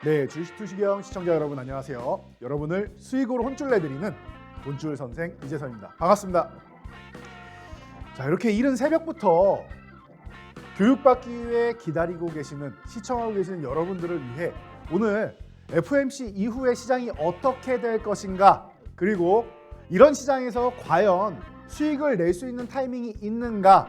네, 주식 투시경 시청자 여러분 안녕하세요. 여러분을 수익으로 혼쭐 내드리는 돈줄 선생 이재선입니다. 반갑습니다. 자, 이렇게 이른 새벽부터 교육받기 위해 기다리고 계시는, 시청하고 계시는 여러분들을 위해 오늘 FOMC 이후의 시장이 어떻게 될 것인가, 그리고 이런 시장에서 과연 수익을 낼 수 있는 타이밍이 있는가,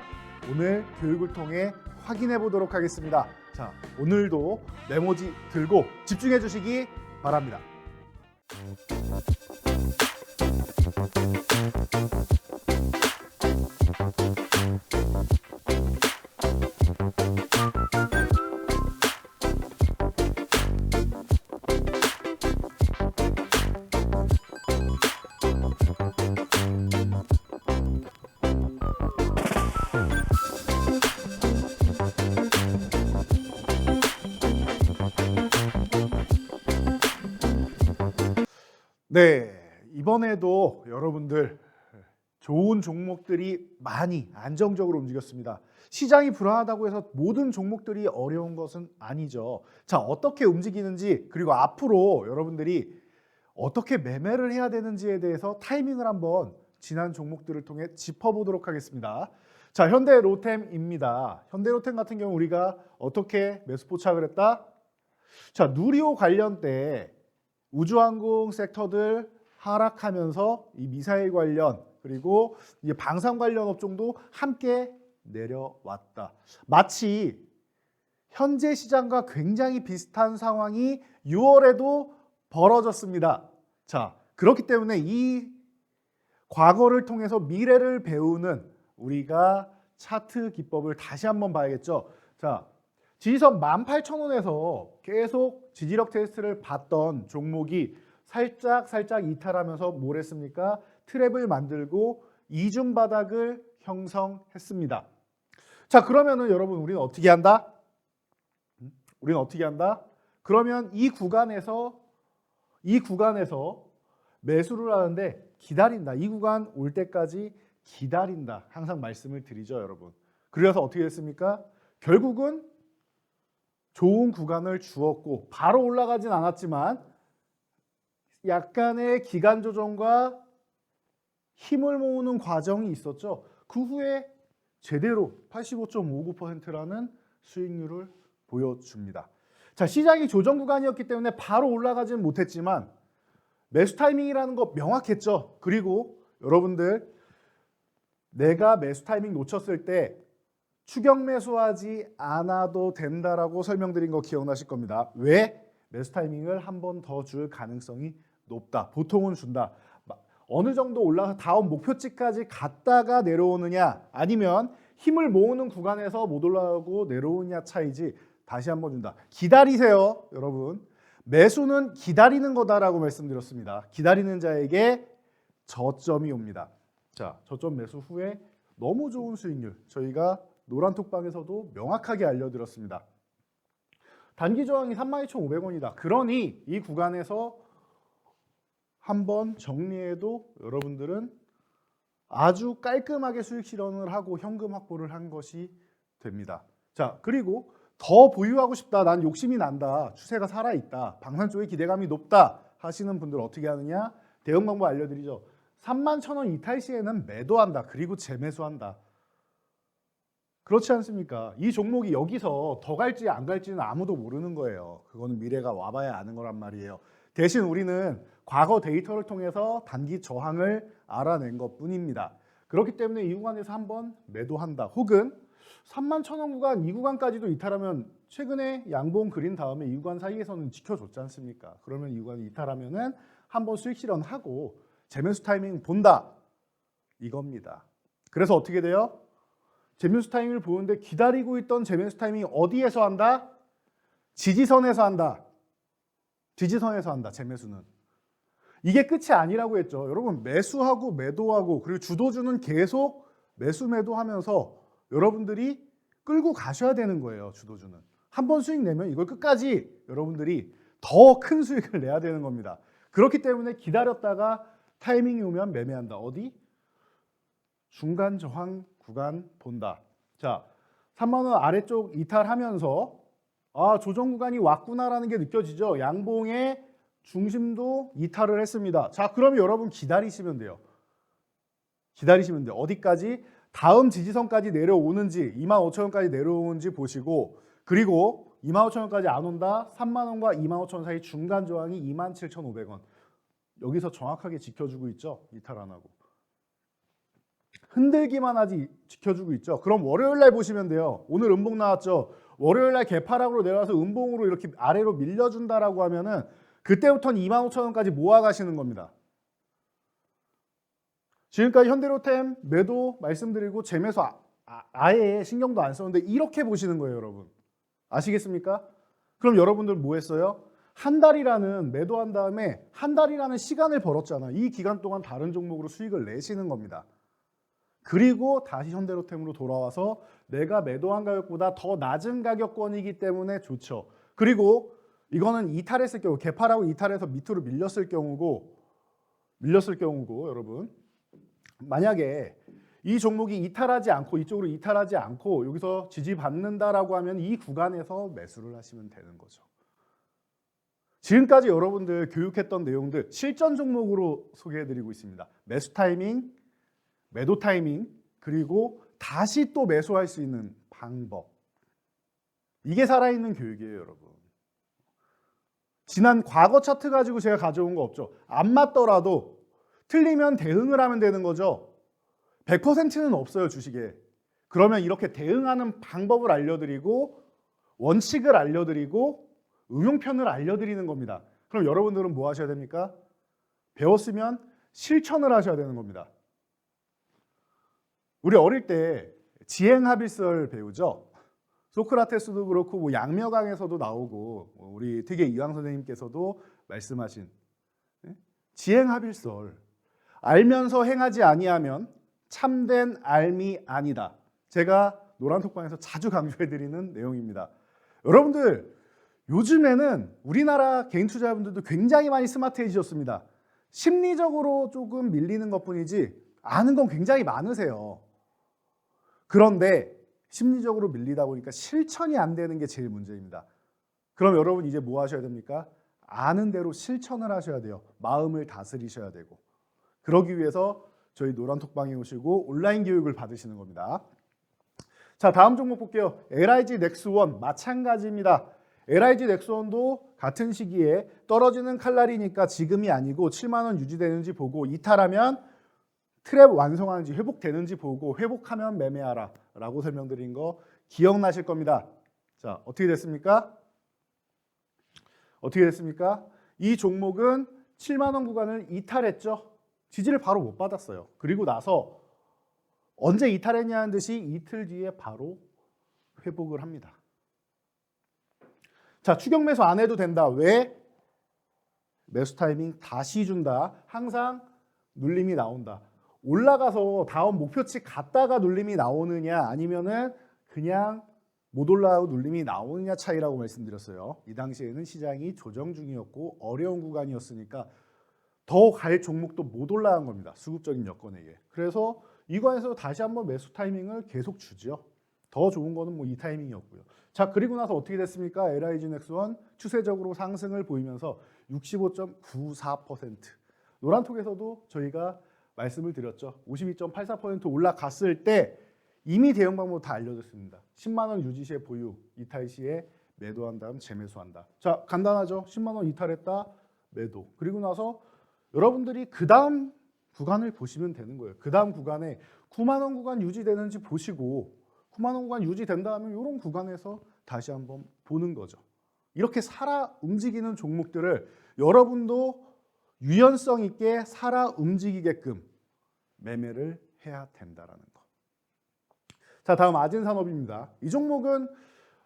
오늘 교육을 통해 확인해 보도록 하겠습니다. 자, 오늘도 메모지 들고 집중해 주시기 바랍니다. 네, 이번에도 여러분들 좋은 종목들이 많이 안정적으로 움직였습니다. 시장이 불안하다고 해서 모든 종목들이 어려운 것은 아니죠. 자, 어떻게 움직이는지, 그리고 앞으로 여러분들이 어떻게 매매를 해야 되는지에 대해서 타이밍을 한번 지난 종목들을 통해 짚어보도록 하겠습니다. 자, 현대로템입니다. 현대로템 같은 경우 우리가 어떻게 매수 포착을 했다? 자, 누리호 관련 때 우주항공 섹터들 하락하면서 이 미사일 관련, 그리고 이제 방산 관련 업종도 함께 내려왔다. 마치 현재 시장과 굉장히 비슷한 상황이 6월에도 벌어졌습니다. 자, 그렇기 때문에 이 과거를 통해서 미래를 배우는 우리가 차트 기법을 다시 한번 봐야겠죠. 자, 지지선 18,000원에서 계속 지지력 테스트를 받던 종목이 살짝 이탈하면서 뭘 했습니까? 트랩을 만들고 이중 바닥을 형성했습니다. 자, 그러면은 여러분, 우리는 어떻게 한다? 그러면 이 구간에서 매수를 하는데 기다린다. 이 구간 올 때까지 기다린다. 항상 말씀을 드리죠, 여러분. 그래서 어떻게 됐습니까? 결국은 좋은 구간을 주었고 바로 올라가진 않았지만 약간의 기간 조정과 힘을 모으는 과정이 있었죠. 그 후에 제대로 85.59%라는 수익률을 보여줍니다. 자, 시장이 조정 구간이었기 때문에 바로 올라가지는 못했지만 매수 타이밍이라는 거 명확했죠. 그리고 여러분들, 내가 매수 타이밍 놓쳤을 때 추격 매수하지 않아도 된다라고 설명드린 거 기억나실 겁니다. 왜? 매수 타이밍을 한 번 더 줄 가능성이 높다. 보통은 준다. 어느 정도 올라가서 다음 목표치까지 갔다가 내려오느냐, 아니면 힘을 모으는 구간에서 못 올라가고 내려오느냐 차이지. 다시 한번 준다. 기다리세요, 여러분. 매수는 기다리는 거다라고 말씀드렸습니다. 기다리는 자에게 저점이 옵니다. 자, 저점 매수 후에 너무 좋은 수익률, 저희가 노란톡방에서도 명확하게 알려드렸습니다. 단기 저항이 32,500원이다. 그러니 이 구간에서 한번 정리해도 여러분들은 아주 깔끔하게 수익 실현을 하고 현금 확보를 한 것이 됩니다. 자, 그리고 더 보유하고 싶다, 난 욕심이 난다, 추세가 살아있다, 방산 쪽에 기대감이 높다 하시는 분들 어떻게 하느냐? 대응 방법 알려드리죠. 31,000원 이탈 시에는 매도한다. 그리고 재매수한다. 그렇지 않습니까? 이 종목이 여기서 더 갈지 안 갈지는 아무도 모르는 거예요. 그거는 미래가 와봐야 아는 거란 말이에요. 대신 우리는 과거 데이터를 통해서 단기 저항을 알아낸 것뿐입니다. 그렇기 때문에 이 구간에서 한번 매도한다. 혹은 31,000원 구간, 이 구간까지도 이탈하면, 최근에 양봉 그린 다음에 이 구간 사이에서는 지켜줬지 않습니까? 그러면 이 구간 이탈하면은 한번 수익 실현하고 재매수 타이밍 본다. 이겁니다. 그래서 어떻게 돼요? 재매수 타이밍을 보는데 기다리고 있던 재매수 타이밍이 어디에서 한다? 지지선에서 한다. 지지선에서 한다, 재매수는. 이게 끝이 아니라고 했죠. 여러분, 매수하고 매도하고, 그리고 주도주는 계속 매수 매도하면서 여러분들이 끌고 가셔야 되는 거예요. 주도주는 한 번 수익 내면 이걸 끝까지 여러분들이 더 큰 수익을 내야 되는 겁니다. 그렇기 때문에 기다렸다가 타이밍이 오면 매매한다. 어디? 중간 저항 구간 본다. 자, 3만 원 아래쪽 이탈하면서 아, 조정 구간이 왔구나라는 게 느껴지죠. 양봉의 중심도 이탈을 했습니다. 자, 그럼 여러분 기다리시면 돼요. 기다리시면 돼요. 어디까지? 다음 지지선까지 내려오는지 25,000원까지 내려오는지 보시고, 그리고 25,000원까지 안 온다. 30,000원과 25,000원 사이 중간 저항이 27,500원. 여기서 정확하게 지켜주고 있죠. 이탈 안 하고. 흔들기만 하지 지켜주고 있죠. 그럼 월요일 날 보시면 돼요. 오늘 음봉 나왔죠. 월요일 날 개파락으로 내려와서 음봉으로 이렇게 아래로 밀려준다라고 하면은 그때부터는 25,000원까지 모아가시는 겁니다. 지금까지 현대로템 매도 말씀드리고 재매수 아예 신경도 안 썼는데 이렇게 보시는 거예요, 여러분. 아시겠습니까? 그럼 여러분들 뭐 했어요? 한 달이라는 매도한 다음에 한 달이라는 시간을 벌었잖아. 이 기간 동안 다른 종목으로 수익을 내시는 겁니다. 그리고 다시 현대로템으로 돌아와서 내가 매도한 가격보다 더 낮은 가격권이기 때문에 좋죠. 그리고 이거는 이탈했을 경우, 개파라고 이탈해서 밑으로 밀렸을 경우고 여러분, 만약에 이 종목이 이탈하지 않고 이쪽으로 이탈하지 않고 여기서 지지받는다라고 하면 이 구간에서 매수를 하시면 되는 거죠. 지금까지 여러분들 교육했던 내용들 실전 종목으로 소개해드리고 있습니다. 매수 타이밍, 매도 타이밍, 그리고 다시 또 매수할 수 있는 방법. 이게 살아있는 교육이에요, 여러분. 지난 과거 차트 가지고 제가 가져온 거 없죠. 안 맞더라도 틀리면 대응을 하면 되는 거죠. 100%는 없어요, 주식에. 그러면 이렇게 대응하는 방법을 알려드리고 원칙을 알려드리고 응용편을 알려드리는 겁니다. 그럼 여러분들은 뭐 하셔야 됩니까? 배웠으면 실천을 하셔야 되는 겁니다. 우리 어릴 때 지행합일설 배우죠. 소크라테스도 그렇고 뭐 양묘강에서도 나오고 우리 특히 이황 선생님께서도 말씀하신 지행합일설. 알면서 행하지 아니하면 참된 알미 아니다. 제가 노란톡방에서 자주 강조해드리는 내용입니다. 여러분들 요즘에는 우리나라 개인 투자자분들도 굉장히 많이 스마트해지셨습니다. 심리적으로 조금 밀리는 것뿐이지 아는 건 굉장히 많으세요. 그런데 심리적으로 밀리다 보니까 실천이 안 되는 게 제일 문제입니다. 그럼 여러분 이제 뭐 하셔야 됩니까? 아는 대로 실천을 하셔야 돼요. 마음을 다스리셔야 되고. 그러기 위해서 저희 노란톡방에 오시고 온라인 교육을 받으시는 겁니다. 자, 다음 종목 볼게요. LIG 넥스원 마찬가지입니다. LIG 넥스원도 같은 시기에 떨어지는 칼날이니까 지금이 아니고 7만 원 유지되는지 보고 이탈하면 트랩 완성하는지 회복되는지 보고 회복하면 매매하라 라고 설명드린 거 기억나실 겁니다. 자, 어떻게 됐습니까? 어떻게 됐습니까? 이 종목은 7만 원 구간을 이탈했죠. 지지를 바로 못 받았어요. 그리고 나서 언제 이탈했냐는 듯이 이틀 뒤에 바로 회복을 합니다. 자, 추격 매수 안 해도 된다. 왜? 매수 타이밍 다시 준다. 항상 눌림이 나온다. 올라가서 다음 목표치 갔다가 눌림이 나오느냐 아니면은 그냥 못 올라가고 눌림이 나오느냐 차이라고 말씀드렸어요. 이 당시에는 시장이 조정 중이었고 어려운 구간이었으니까 더 갈 종목도 못 올라간 겁니다. 수급적인 여건에 의해. 그래서 이 구간에서 다시 한번 매수 타이밍을 계속 주죠. 더 좋은 거는 뭐 이 타이밍이었고요. 자, 그리고 나서 어떻게 됐습니까? LIG 넥스원 추세적으로 상승을 보이면서 65.94%. 노란톡에서도 저희가 말씀을 드렸죠. 52.84% 올라갔을 때 이미 대응 방법 다 알려줬습니다. 10만 원 유지 시에 보유, 이탈 시에 매도한 다음 재매수한다. 자, 간단하죠. 10만 원 이탈했다, 매도. 그리고 나서 여러분들이 그 다음 구간을 보시면 되는 거예요. 그 다음 구간에 9만 원 구간 유지되는지 보시고 9만 원 구간 유지된다 하면 이런 구간에서 다시 한번 보는 거죠. 이렇게 살아 움직이는 종목들을 여러분도 유연성 있게 살아 움직이게끔 매매를 해야 된다라는 거. 자, 다음 아진산업입니다. 이 종목은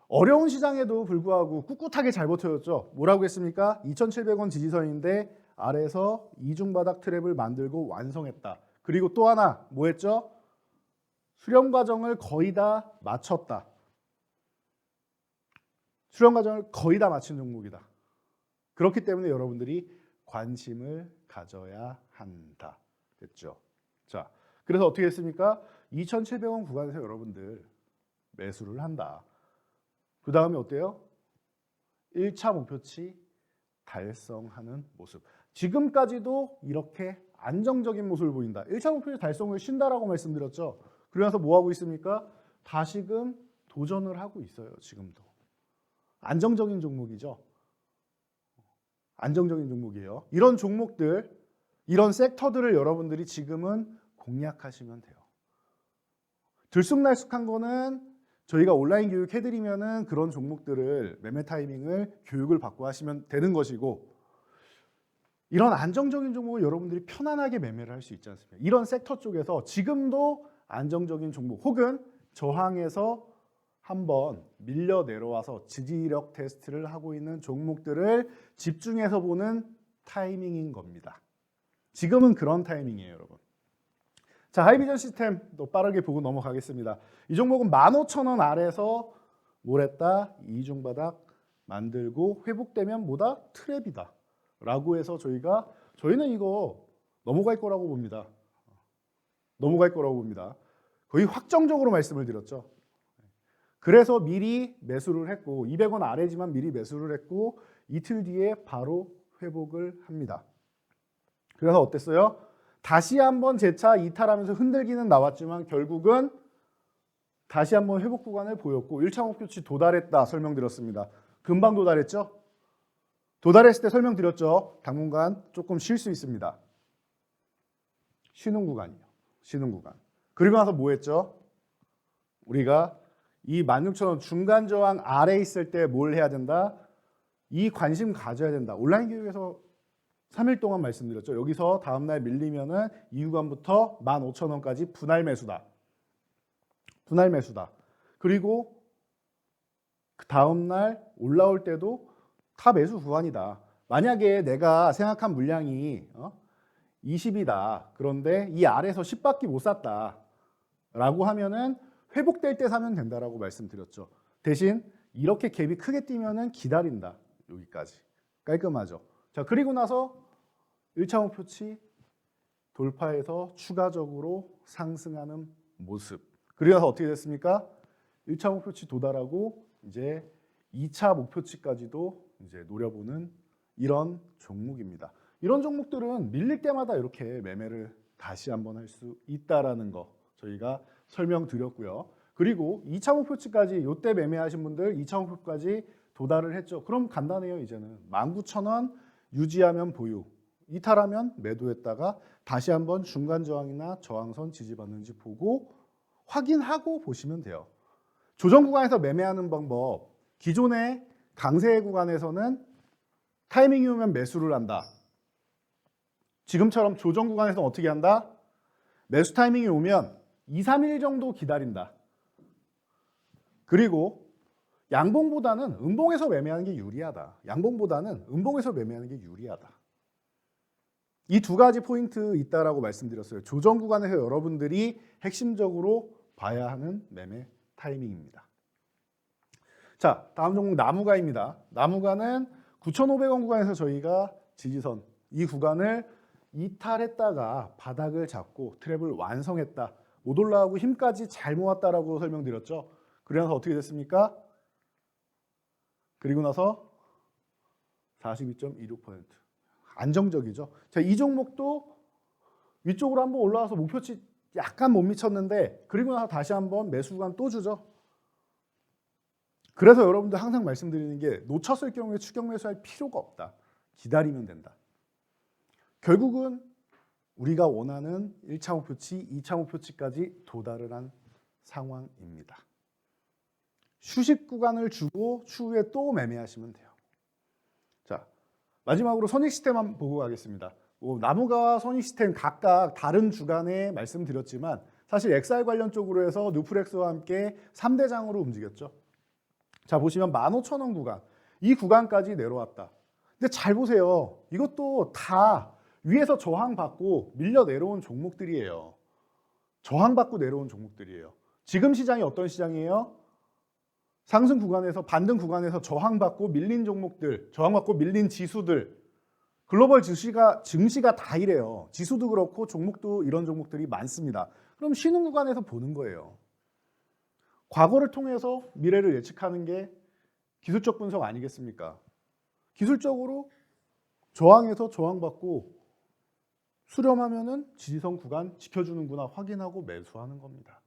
어려운 시장에도 불구하고 꿋꿋하게 잘 버텨줬죠. 뭐라고 했습니까? 2,700원 지지선인데 아래에서 이중바닥 트랩을 만들고 완성했다. 그리고 또 하나 뭐 했죠? 수렴 과정을 거의 다 마쳤다. 수렴 과정을 거의 다 마친 종목이다. 그렇기 때문에 여러분들이 관심을 가져야 한다. 됐죠? 자, 그래서 어떻게 했습니까? 2,700원 구간에서 여러분들 매수를 한다. 그 다음에 어때요? 1차 목표치 달성하는 모습. 지금까지도 이렇게 안정적인 모습을 보인다. 1차 목표치 달성을 쉰다라고 말씀드렸죠. 그러면서 뭐 하고 있습니까? 다시금 도전을 하고 있어요. 지금도. 안정적인 종목이죠. 안정적인 종목이에요. 이런 종목들, 이런 섹터들을 여러분들이 지금은 공략하시면 돼요. 들쑥날쑥한 거는 저희가 온라인 교육 해드리면은 그런 종목들을 매매 타이밍을 교육을 받고 하시면 되는 것이고, 이런 안정적인 종목을 여러분들이 편안하게 매매를 할 수 있지 않습니까? 이런 섹터 쪽에서 지금도 안정적인 종목 혹은 저항에서 한번 밀려 내려와서 지지력 테스트를 하고 있는 종목들을 집중해서 보는 타이밍인 겁니다. 지금은 그런 타이밍이에요, 여러분. 자, 하이비전 시스템 또 빠르게 보고 넘어가겠습니다. 이 종목은 15,000원 아래에서 뭘 했다? 이중바닥 만들고 회복되면 뭐다? 트랩이다 라고 해서 저희는 이거 넘어갈 거라고 봅니다. 넘어갈 거라고 봅니다. 거의 확정적으로 말씀을 드렸죠. 그래서 미리 매수를 했고 200원 아래지만 미리 매수를 했고 이틀 뒤에 바로 회복을 합니다. 그래서 어땠어요? 다시 한번 재차 이탈하면서 흔들기는 나왔지만 결국은 다시 한번 회복 구간을 보였고 1차 목표치 도달했다 설명드렸습니다. 금방 도달했죠? 도달했을 때 설명드렸죠? 당분간 조금 쉴 수 있습니다. 쉬는 구간이요. 쉬는 구간. 그리고 나서 뭐 했죠? 우리가 이 16,000원 중간 저항 아래 있을 때 뭘 해야 된다? 이 관심 가져야 된다. 온라인 교육에서 3일 동안 말씀드렸죠. 여기서 다음날 밀리면은 이 구간부터 15,000원까지 분할 매수다. 분할 매수다. 그리고 그 다음날 올라올 때도 다 매수 구간이다. 만약에 내가 생각한 물량이 20이다. 그런데 이 아래에서 10밖에 못 샀다. 라고 하면은 회복될 때 사면 된다라고 말씀드렸죠. 대신 이렇게 갭이 크게 뛰면은 기다린다. 여기까지. 깔끔하죠. 자, 그리고 나서 1차 목표치 돌파해서 추가적으로 상승하는 모습. 그리고 나서 어떻게 됐습니까? 1차 목표치 도달하고 이제 2차 목표치까지도 이제 노려보는 이런 종목입니다. 이런 종목들은 밀릴 때마다 이렇게 매매를 다시 한번 할 수 있다라는 거 저희가 설명드렸고요. 그리고 2차 목표치까지 이때 매매하신 분들 2차 목표까지 도달을 했죠. 그럼 간단해요. 이제는 19,000원 유지하면 보유, 이탈하면 매도했다가 다시 한번 중간 저항이나 저항선 지지받는지 보고 확인하고 보시면 돼요. 조정 구간에서 매매하는 방법, 기존의 강세 구간에서는 타이밍이 오면 매수를 한다. 지금처럼 조정 구간에서는 어떻게 한다? 매수 타이밍이 오면 2, 3일 정도 기다린다. 그리고 양봉보다는 음봉에서 매매하는 게 유리하다. 양봉보다는 음봉에서 매매하는 게 유리하다. 이 두 가지 포인트 있다라고 말씀드렸어요. 조정 구간에서 여러분들이 핵심적으로 봐야 하는 매매 타이밍입니다. 자, 다음 종목 나무가입니다. 나무가는 9,500원 구간에서 저희가 지지선 이 구간을 이탈했다가 바닥을 잡고 트랩을 완성했다. 못 올라가고 힘까지 잘 모았다라고 설명드렸죠. 그러면서 어떻게 됐습니까? 그리고 나서 42.26%. 안정적이죠. 자, 이 종목도 위쪽으로 한번 올라와서 목표치 약간 못 미쳤는데 그리고 나서 다시 한번 매수 구간 또 주죠. 그래서 여러분들 항상 말씀드리는 게 놓쳤을 경우에 추격 매수할 필요가 없다. 기다리면 된다. 결국은 우리가 원하는 1차 목표치, 2차 목표치까지 도달을 한 상황입니다. 휴식 구간을 주고 추후에 또 매매하시면 돼요. 자, 마지막으로 선익 시스템 한번 보고 가겠습니다. 나무가와 선익 시스템 각각 다른 주간에 말씀드렸지만 사실 XR 관련 쪽으로 해서 뉴프렉스와 함께 3대장으로 움직였죠. 자, 보시면 15,000원 구간, 이 구간까지 내려왔다. 근데 잘 보세요. 이것도 다 위에서 저항받고 밀려 내려온 종목들이에요. 저항받고 내려온 종목들이에요. 지금 시장이 어떤 시장이에요? 상승 구간에서 반등 구간에서 저항받고 밀린 종목들, 저항받고 밀린 지수들, 글로벌 증시가 다 이래요. 지수도 그렇고 종목도 이런 종목들이 많습니다. 그럼 쉬는 구간에서 보는 거예요. 과거를 통해서 미래를 예측하는 게 기술적 분석 아니겠습니까? 기술적으로 저항에서 저항받고 수렴하면은 지지선 구간 지켜주는구나 확인하고 매수하는 겁니다.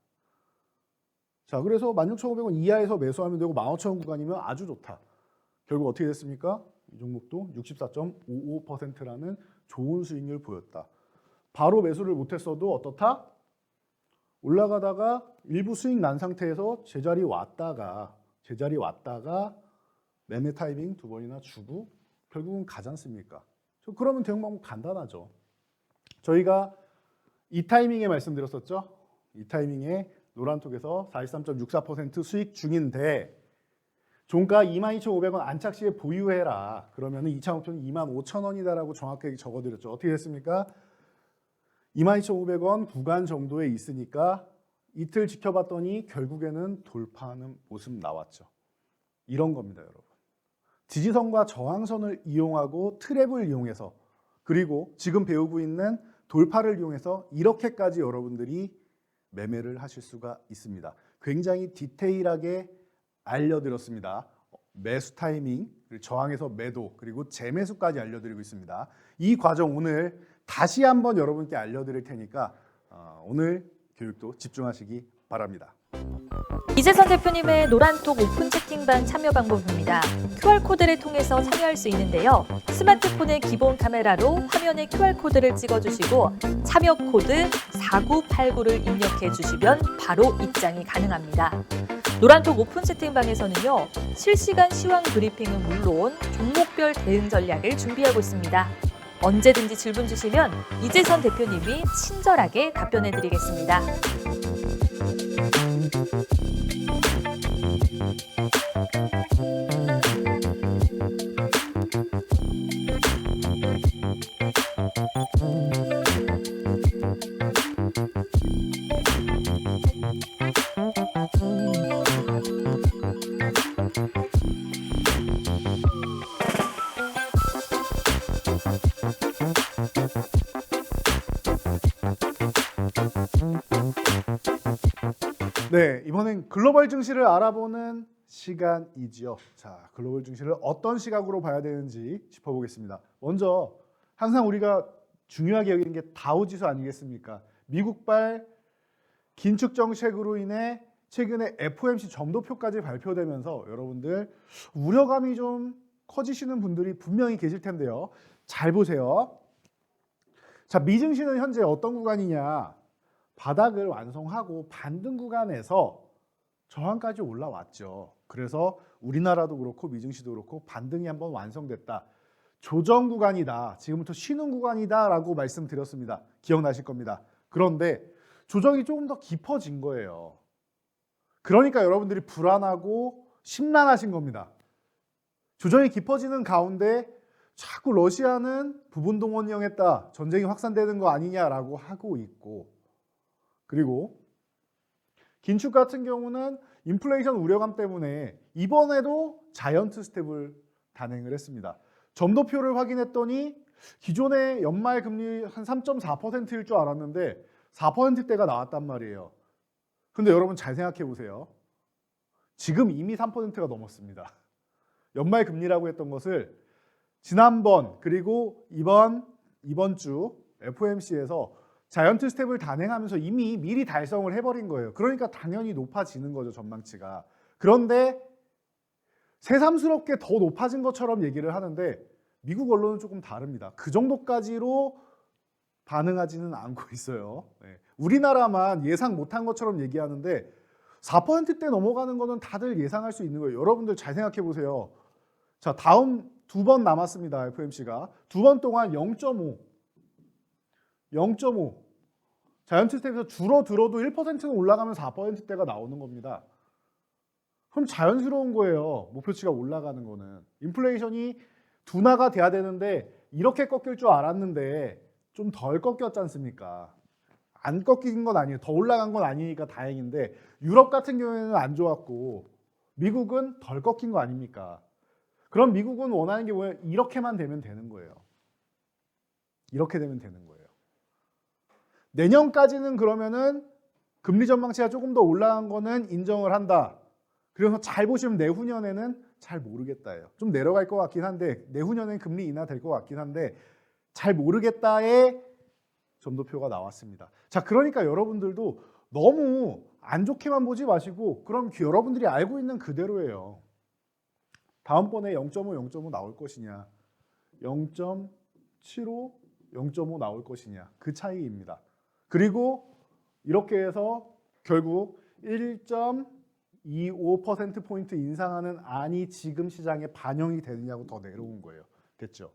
자, 그래서 16,500원 이하에서 매수하면 되고 15,000원 구간이면 아주 좋다. 결국 어떻게 됐습니까? 이 종목도 64.55%라는 좋은 수익률 보였다. 바로 매수를 못했어도 어떻다? 올라가다가 일부 수익 난 상태에서 제자리 왔다가 매매 타이밍 두 번이나 주고 결국은 가지 않습니까? 그러면 대응 방법 간단하죠. 저희가 이 타이밍에 말씀드렸었죠. 이 타이밍에 노란톡에서 43.64% 수익 중인데 종가 22,500원 안착 시에 보유해라. 그러면 2차 목표는 25,000원이다라고 정확하게 적어드렸죠. 어떻게 됐습니까? 22,500원 구간 정도에 있으니까 이틀 지켜봤더니 결국에는 돌파하는 모습 나왔죠. 이런 겁니다, 여러분. 지지선과 저항선을 이용하고 트랩을 이용해서 그리고 지금 배우고 있는 돌파를 이용해서 이렇게까지 여러분들이 매매를 하실 수가 있습니다. 굉장히 디테일하게 알려드렸습니다. 매수 타이밍, 저항에서 매도, 그리고 재매수까지 알려드리고 있습니다. 이 과정 오늘 다시 한번 여러분께 알려드릴 테니까 오늘 교육도 집중하시기 바랍니다. 이재선 대표님의 노란톡 오픈 채팅방 참여 방법입니다. QR코드를 통해서 참여할 수 있는데요. 스마트폰의 기본 카메라로 화면에 QR코드를 찍어주시고 참여 코드 4989를 입력해 주시면 바로 입장이 가능합니다. 노란톡 오픈 채팅방에서는요. 실시간 시황 브리핑은 물론 종목별 대응 전략을 준비하고 있습니다. 언제든지 질문 주시면 이재선 대표님이 친절하게 답변해 드리겠습니다. 네, 이번엔 글로벌 증시를 알아보는 시간이지요. 자, 글로벌 증시를 어떤 시각으로 봐야 되는지 짚어보겠습니다. 먼저 항상 우리가 중요하게 여기는 게 다우지수 아니겠습니까? 미국발 긴축 정책으로 인해 최근에 FOMC 점도표까지 발표되면서 여러분들 우려감이 좀 커지시는 분들이 분명히 계실 텐데요. 잘 보세요. 자, 미증시는 현재 어떤 구간이냐? 바닥을 완성하고 반등 구간에서 저항까지 올라왔죠. 그래서 우리나라도 그렇고 미증시도 그렇고 반등이 한번 완성됐다. 조정 구간이다. 지금부터 쉬는 구간이다 라고 말씀드렸습니다. 기억나실 겁니다. 그런데 조정이 조금 더 깊어진 거예요. 그러니까 여러분들이 불안하고 심란하신 겁니다. 조정이 깊어지는 가운데 자꾸 러시아는 부분 동원령했다. 전쟁이 확산되는 거 아니냐라고 하고 있고 그리고 긴축 같은 경우는 인플레이션 우려감 때문에 이번에도 자이언트 스텝을 단행을 했습니다. 점도표를 확인했더니 기존의 연말 금리 한 3.4%일 줄 알았는데 4%대가 나왔단 말이에요. 근데 여러분 잘 생각해 보세요. 지금 이미 3%가 넘었습니다. 연말 금리라고 했던 것을 지난번 그리고 이번 주 FOMC에서 자이언트 스텝을 단행하면서 이미 미리 달성을 해버린 거예요. 그러니까 당연히 높아지는 거죠, 전망치가. 그런데 새삼스럽게 더 높아진 것처럼 얘기를 하는데 미국 언론은 조금 다릅니다. 그 정도까지로 반응하지는 않고 있어요. 네. 우리나라만 예상 못한 것처럼 얘기하는데 4%대 넘어가는 거는 다들 예상할 수 있는 거예요. 여러분들 잘 생각해 보세요. 자, 다음 두 번 남았습니다. FOMC가. 두 번 동안 0.5 자이언트 스텝에서 줄어들어도 1%는 올라가면 4%대가 나오는 겁니다. 그럼 자연스러운 거예요. 목표치가 올라가는 거는. 인플레이션이 둔화가 돼야 되는데 이렇게 꺾일 줄 알았는데 좀 덜 꺾였지 않습니까? 안 꺾인 건 아니에요. 더 올라간 건 아니니까 다행인데 유럽 같은 경우에는 안 좋았고 미국은 덜 꺾인 거 아닙니까? 그럼 미국은 원하는 게 뭐예요? 이렇게만 되면 되는 거예요. 이렇게 되면 되는 거예요. 내년까지는 그러면은 금리 전망치가 조금 더 올라간 거는 인정을 한다. 그래서 잘 보시면 내후년에는 잘 모르겠다예요. 좀 내려갈 것 같긴 한데 내후년엔 금리 인하 될 것 같긴 한데 잘 모르겠다의 점도표가 나왔습니다. 자, 그러니까 여러분들도 너무 안 좋게만 보지 마시고 그럼 여러분들이 알고 있는 그대로예요. 다음번에 0.5, 0.5 나올 것이냐, 0.75, 0.5 나올 것이냐, 그 차이입니다. 그리고 이렇게 해서 결국 1.25%포인트 인상하는 안이 지금 시장에 반영이 되느냐고 더 내려온 거예요. 됐죠?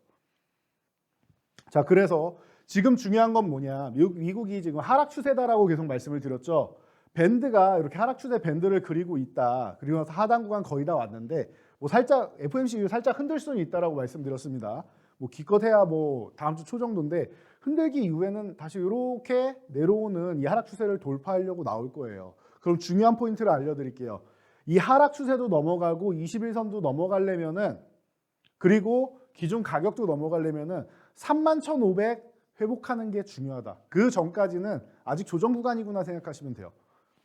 자, 그래서 지금 중요한 건 뭐냐, 미국이 지금 하락 추세다라고 계속 말씀을 드렸죠. 밴드가 이렇게 하락 추세 밴드를 그리고 있다. 그리고 나서 하단 구간 거의 다 왔는데 뭐 살짝 FOMC 살짝 흔들 수는 있다라고 말씀드렸습니다. 뭐 기껏해야 뭐 다음 주 초 정도인데 흔들기 이후에는 다시 이렇게 내려오는 이 하락 추세를 돌파하려고 나올 거예요. 그럼 중요한 포인트를 알려드릴게요. 이 하락 추세도 넘어가고 21선도 넘어가려면은 그리고 기존 가격도 넘어가려면은 31,500 회복하는 게 중요하다. 그 전까지는 아직 조정 구간이구나 생각하시면 돼요.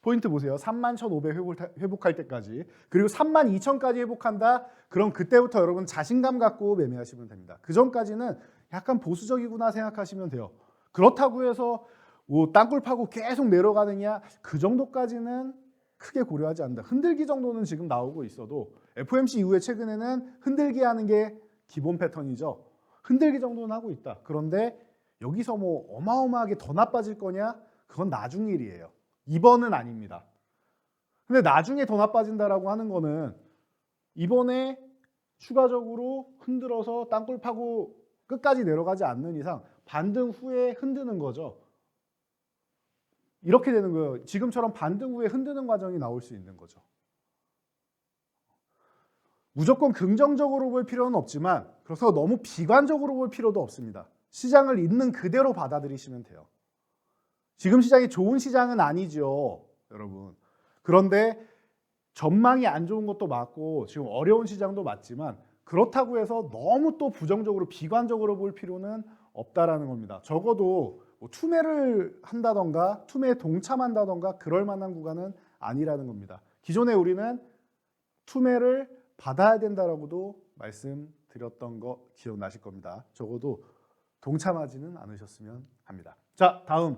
포인트 보세요. 31,500 회복할 때까지. 그리고 32,000까지 회복한다. 그럼 그때부터 여러분 자신감 갖고 매매하시면 됩니다. 그 전까지는 약간 보수적이구나 생각하시면 돼요. 그렇다고 해서 뭐 땅굴 파고 계속 내려가느냐, 그 정도까지는 크게 고려하지 않는다. 흔들기 정도는 지금 나오고 있어도 FOMC 이후에 최근에는 흔들기 하는 게 기본 패턴이죠. 흔들기 정도는 하고 있다. 그런데 여기서 뭐 어마어마하게 더 나빠질 거냐? 그건 나중 일이에요. 이번은 아닙니다. 근데 나중에 더 나빠진다라고 하는 거는 이번에 추가적으로 흔들어서 땅굴 파고 끝까지 내려가지 않는 이상 반등 후에 흔드는 거죠. 이렇게 되는 거예요. 지금처럼 반등 후에 흔드는 과정이 나올 수 있는 거죠. 무조건 긍정적으로 볼 필요는 없지만 그래서 너무 비관적으로 볼 필요도 없습니다. 시장을 있는 그대로 받아들이시면 돼요. 지금 시장이 좋은 시장은 아니죠, 여러분. 그런데 전망이 안 좋은 것도 맞고 지금 어려운 시장도 맞지만 그렇다고 해서 너무 또 부정적으로 비관적으로 볼 필요는 없다라는 겁니다. 적어도 뭐 투매를 한다던가 투매에 동참한다던가 그럴 만한 구간은 아니라는 겁니다. 기존에 우리는 투매를 받아야 된다라고도 말씀드렸던 거 기억나실 겁니다. 적어도 동참하지는 않으셨으면 합니다. 자, 다음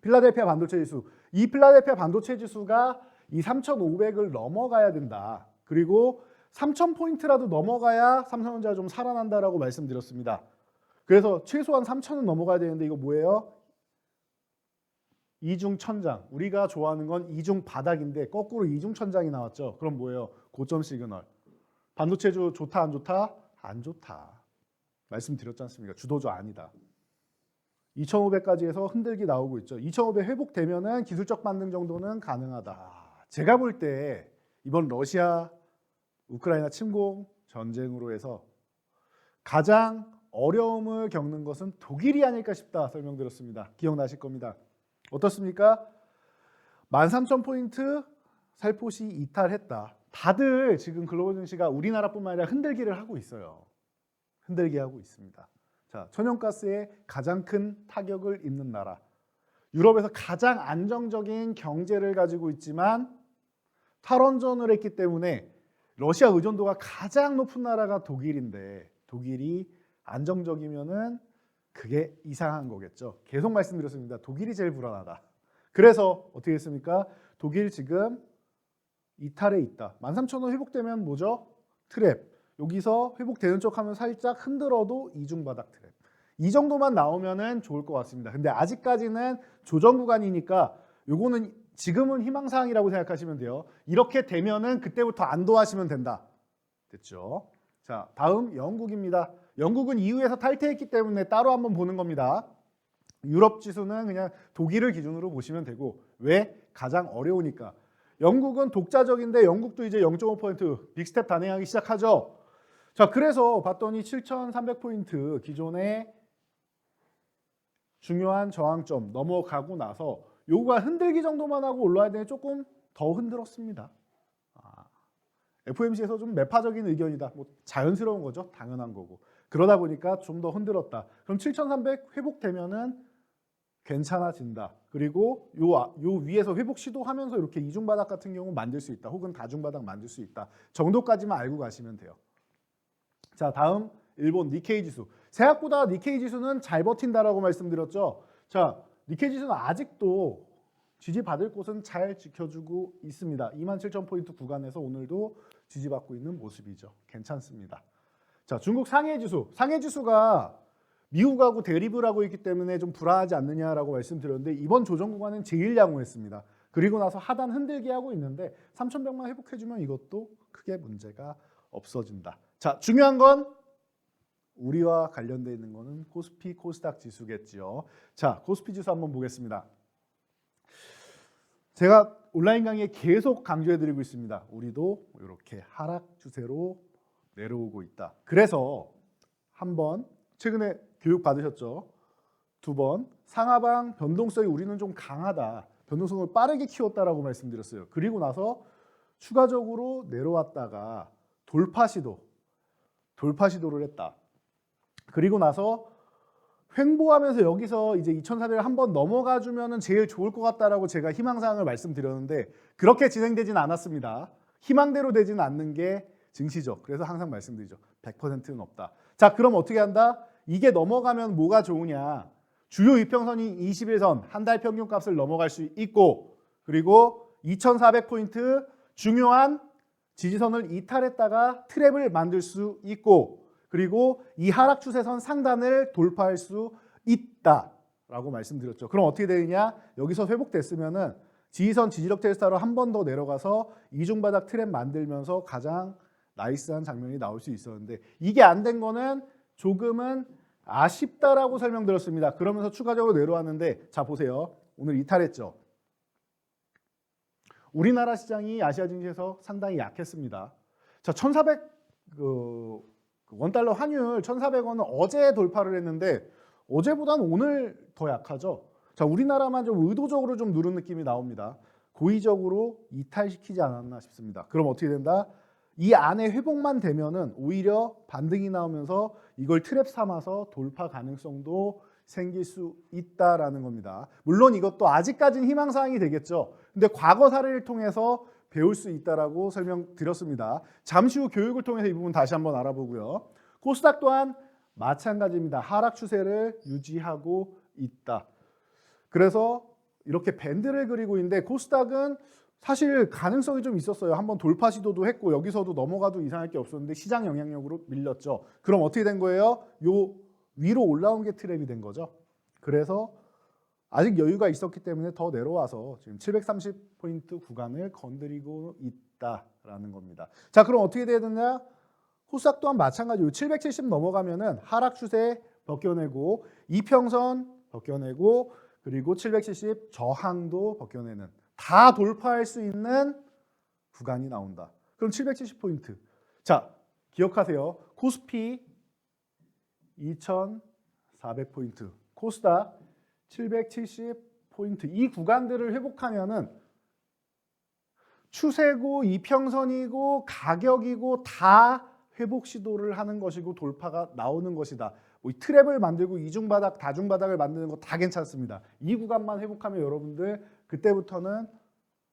필라델피아 반도체 지수. 이 필라델피아 반도체 지수가 이 3,500을 넘어가야 된다. 그리고 3,000포인트라도 넘어가야 삼성전자가 좀 살아난다라고 말씀드렸습니다. 그래서 최소한 3,000은 넘어가야 되는데 이거 뭐예요? 이중 천장. 우리가 좋아하는 건 이중 바닥인데 거꾸로 이중 천장이 나왔죠. 그럼 뭐예요? 고점 시그널. 반도체주 좋다 안 좋다? 안 좋다. 말씀드렸지 않습니까? 주도주 아니다. 2,500까지 해서 흔들기 나오고 있죠. 2,500 회복되면은 기술적 반등 정도는 가능하다. 제가 볼 때 이번 러시아 우크라이나 침공 전쟁으로 해서 가장 어려움을 겪는 것은 독일이 아닐까 싶다 설명드렸습니다. 기억나실 겁니다. 어떻습니까? 13,000포인트 살포시 이탈했다. 다들 지금 글로벌 증시가 우리나라뿐만 아니라 흔들기를 하고 있어요. 흔들기 하고 있습니다. 자, 천연가스에 가장 큰 타격을 입는 나라. 유럽에서 가장 안정적인 경제를 가지고 있지만 탈원전을 했기 때문에 러시아 의존도가 가장 높은 나라가 독일인데 독일이 안정적이면은 그게 이상한 거겠죠. 계속 말씀드렸습니다. 독일이 제일 불안하다. 그래서 어떻게 했습니까? 독일 지금 이탈에 있다. 13,000원 회복되면 뭐죠? 트랩. 여기서 회복되는 쪽 하면 살짝 흔들어도 이중바닥 트랩. 이 정도만 나오면은 좋을 것 같습니다. 근데 아직까지는 조정 구간이니까 요거는 지금은 희망사항이라고 생각하시면 돼요. 이렇게 되면은 그때부터 안도하시면 된다. 됐죠? 자, 다음 영국입니다. 영국은 EU에서 탈퇴했기 때문에 따로 한번 보는 겁니다. 유럽 지수는 그냥 독일을 기준으로 보시면 되고 왜? 가장 어려우니까. 영국은 독자적인데 영국도 이제 0.5% 빅스텝 단행하기 시작하죠. 자, 그래서 봤더니 7,300포인트 기존의 중요한 저항점 넘어가고 나서 요거가 흔들기 정도만 하고 올라야 되는데 조금 더 흔들었습니다. FOMC에서 좀 매파적인 의견이다. 뭐 자연스러운 거죠. 당연한 거고. 그러다 보니까 좀 더 흔들었다. 그럼 7,300 회복되면은 괜찮아진다. 그리고 요 위에서 회복 시도하면서 이렇게 이중바닥 같은 경우 만들 수 있다. 혹은 다중바닥 만들 수 있다. 정도까지만 알고 가시면 돼요. 자, 다음 일본 니케이 지수. 생각보다 니케이 지수는 잘 버틴다라고 말씀드렸죠. 자, 니케이 지수는 아직도 지지받을 곳은 잘 지켜주고 있습니다. 27,000포인트 구간에서 오늘도 지지받고 있는 모습이죠. 괜찮습니다. 자, 중국 상해 지수. 상해 지수가 미국하고 대립을 하고 있기 때문에 좀 불안하지 않느냐라고 말씀드렸는데 이번 조정 구간은 제일 양호했습니다. 그리고 나서 하단 흔들게 하고 있는데 3,100만 회복해주면 이것도 크게 문제가 없어진다. 자, 중요한 건 우리와 관련되어 있는 거는 코스피 코스닥 지수겠지요. 자, 코스피 지수 한번 보겠습니다. 제가 온라인 강의에 계속 강조해드리고 있습니다. 우리도 이렇게 하락 추세로 내려오고 있다. 그래서 한번 최근에 교육 받으셨죠? 2번 상하방 변동성이 우리는 좀 강하다. 변동성을 빠르게 키웠다라고 말씀드렸어요. 그리고 나서 추가적으로 내려왔다가 돌파 시도를 했다. 그리고 나서 횡보하면서 여기서 이제 2,400을 한번 넘어가 주면은 제일 좋을 것 같다라고 제가 희망사항을 말씀드렸는데 그렇게 진행되진 않았습니다. 희망대로 되지는 않는 게 증시죠. 그래서 항상 말씀드리죠. 100%는 없다. 자, 그럼 어떻게 한다? 이게 넘어가면 뭐가 좋으냐? 주요 이평선이 21선 한 달 평균 값을 넘어갈 수 있고 그리고 2,400포인트 중요한 지지선을 이탈했다가 트랩을 만들 수 있고 그리고 이 하락 추세선 상단을 돌파할 수 있다라고 말씀드렸죠. 그럼 어떻게 되느냐? 여기서 회복됐으면은 지지선 지지력 테스트하러 한 번 더 내려가서 이중바닥 트랩 만들면서 가장 나이스한 장면이 나올 수 있었는데 이게 안 된 거는 조금은 아쉽다라고 설명드렸습니다. 그러면서 추가적으로 내려왔는데 자 보세요. 오늘 이탈했죠. 우리나라 시장이 아시아 증시에서 상당히 약했습니다. 자, 1,400 원달러 환율 1,400원은 어제 돌파를 했는데 어제보다는 오늘 더 약하죠. 자, 우리나라만 좀 의도적으로 좀 누른 느낌이 나옵니다. 고의적으로 이탈시키지 않았나 싶습니다. 그럼 어떻게 된다? 이 안에 회복만 되면은 오히려 반등이 나오면서 이걸 트랩 삼아서 돌파 가능성도 생길 수 있다라는 겁니다. 물론 이것도 아직까지는 희망사항이 되겠죠. 근데 과거 사례를 통해서 배울 수 있다라고 설명드렸습니다. 잠시 후 교육을 통해서 이 부분 다시 한번 알아보고요. 코스닥 또한 마찬가지입니다. 하락 추세를 유지하고 있다. 그래서 이렇게 밴드를 그리고 있는데 코스닥은 사실 가능성이 좀 있었어요. 한번 돌파 시도도 했고 여기서도 넘어가도 이상할 게 없었는데 시장 영향력으로 밀렸죠. 그럼 어떻게 된 거예요? 요 위로 올라온 게 트랩이 된 거죠. 그래서 아직 여유가 있었기 때문에 더 내려와서 지금 730포인트 구간을 건드리고 있다라는 겁니다. 자, 그럼 어떻게 돼야 되느냐? 코스닥 또한 마찬가지로 770 넘어가면은 하락 추세 벗겨내고 이평선 벗겨내고 그리고 770 저항도 벗겨내는 다 돌파할 수 있는 구간이 나온다. 그럼 770포인트. 자, 기억하세요. 코스피 2,400포인트, 코스닥 770포인트. 이 구간들을 회복하면은 추세고 이평선이고 가격이고 다 회복 시도를 하는 것이고 돌파가 나오는 것이다. 이 트랩을 만들고 이중바닥, 다중바닥을 만드는 거 다 괜찮습니다. 이 구간만 회복하면 여러분들 그때부터는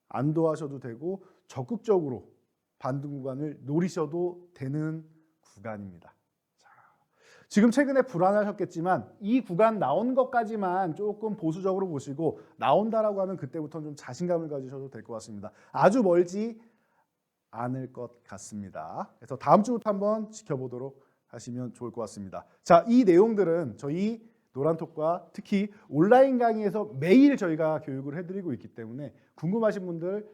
안도하셔도 되고 적극적으로 반등 구간을 노리셔도 되는 구간입니다. 자, 지금 최근에 불안하셨겠지만 이 구간 나온 것까지만 조금 보수적으로 보시고 나온다라고 하면 그때부터는 좀 자신감을 가지셔도 될 것 같습니다. 아주 멀지 않을 것 같습니다. 그래서 다음 주부터 한번 지켜보도록 하시면 좋을 것 같습니다. 자, 이 내용들은 저희 노란톡과 특히 온라인 강의에서 매일 저희가 교육을 해드리고 있기 때문에 궁금하신 분들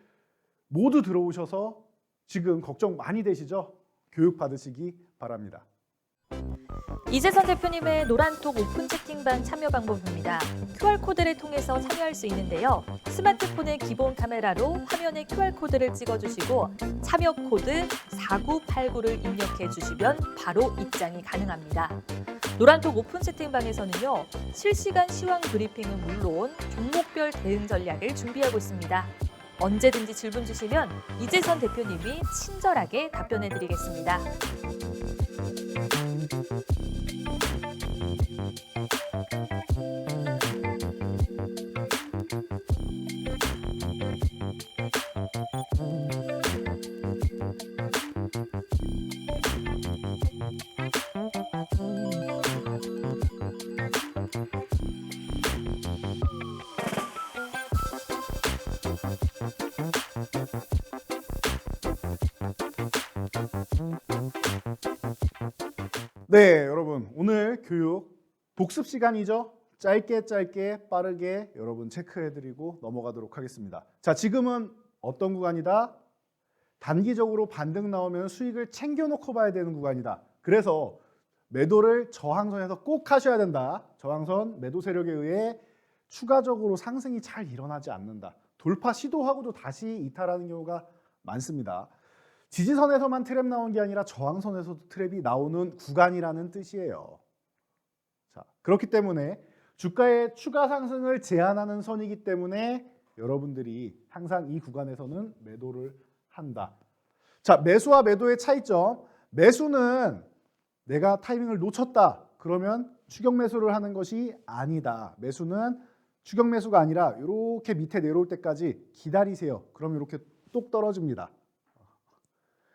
모두 들어오셔서 지금 걱정 많이 되시죠? 교육 받으시기 바랍니다. 이재선 대표님의 노란톡 오픈 채팅방 참여 방법입니다. QR코드를 통해서 참여할 수 있는데요. 스마트폰의 기본 카메라로 화면에 QR코드를 찍어주시고 참여 코드 4989를 입력해 주시면 바로 입장이 가능합니다. 노란톡 오픈 채팅방에서는요. 실시간 시황 브리핑은 물론 종목별 대응 전략을 준비하고 있습니다. 언제든지 질문 주시면 이재선 대표님이 친절하게 답변해 드리겠습니다. 네, 여러분 오늘 교육 복습 시간이죠. 짧게 빠르게 여러분 체크해드리고 넘어가도록 하겠습니다. 자, 지금은 어떤 구간이다? 단기적으로 반등 나오면 수익을 챙겨놓고 봐야 되는 구간이다. 그래서 매도를 저항선에서 꼭 하셔야 된다. 저항선 매도 세력에 의해 추가적으로 상승이 잘 일어나지 않는다. 돌파 시도하고도 다시 이탈하는 경우가 많습니다. 지지선에서만 트랩 나온 게 아니라 저항선에서도 트랩이 나오는 구간이라는 뜻이에요. 자, 그렇기 때문에 주가의 추가 상승을 제한하는 선이기 때문에 여러분들이 항상 이 구간에서는 매도를 한다. 자, 매수와 매도의 차이점. 매수는 내가 타이밍을 놓쳤다. 그러면 추격 매수를 하는 것이 아니다. 매수는 추격 매수가 아니라 이렇게 밑에 내려올 때까지 기다리세요. 그럼 이렇게 똑 떨어집니다.